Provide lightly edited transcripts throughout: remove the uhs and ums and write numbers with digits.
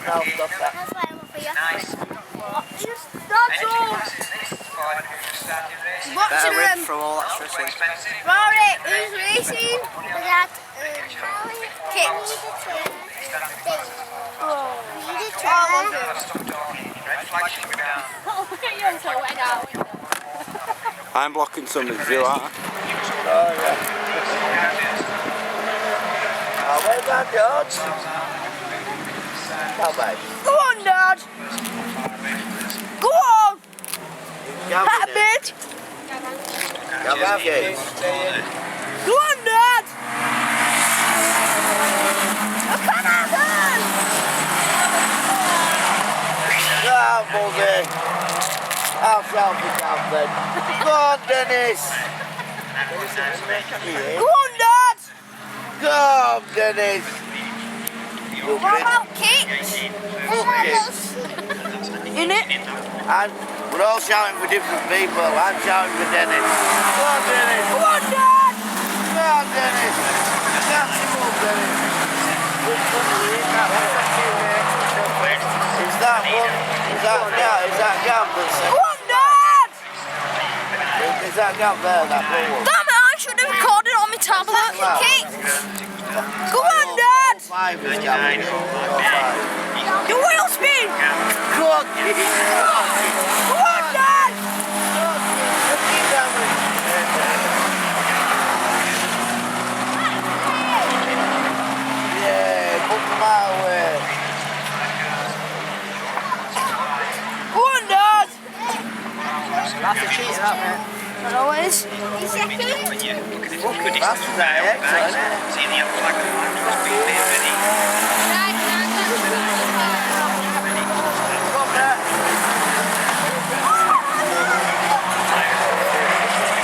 No, stop that. That's why I'm for you. That's all. Watching them. From all that stressing. Rory, who's racing? That, Kit. You're so wet out. I'm blocking somebody's view, aren't I? Oh, yeah. Oh, where's that, George? Come back. Go on, Dad. Go on. That bit. Come back, George. Go on, Dad. I can't happen. Come, Buzzy. I'll shout it down then. Go on, Dennis. Go on, Dad. Come, Dennis. What about Kit? In it. We're all shouting for different people. I'm shouting for Dennis. Go on, Dennis. Go on, Dad. Go on, Dennis. Dance him up, Dennis. Which one are we in that one? Is that one? Is that Gab that's Go on, Dad. Is that Gab there, that blue one? Damn it, I should have recorded on my tablet. Kit. Go on, Dad. Five is Gab. The wheel spin. Go on, kid. Go on, Dad. Yeah, put them out way. Go on, Dad. That's a cheater, that man. That always. He's second. That's that, excellent.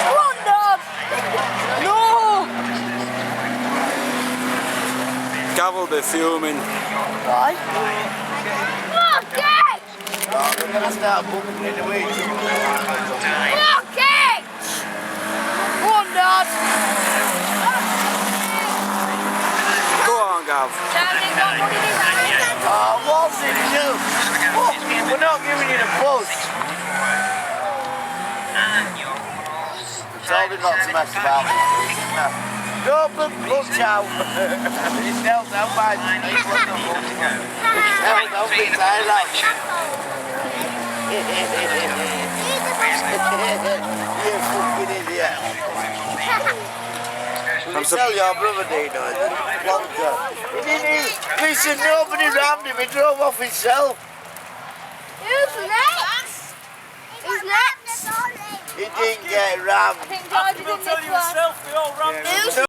Go on, Dad. No. Gav will be fuming. Why? Look, Kit. Oh, they're going to start bumping in the way. Look, Kit. Go on, Dad. Go on, Gav. Oh, what's it do? Oh, we're not giving you the buzz. Told him not to mess about. Go put lunch out. It's held down by the snake. It's held down by Thailand. You fucking idiot. You tell your brother, Dino, he didn't even, listen, nobody rammed him, he drove off himself. Who's next? Who's next? He didn't get rammed. I think God didn't. Who's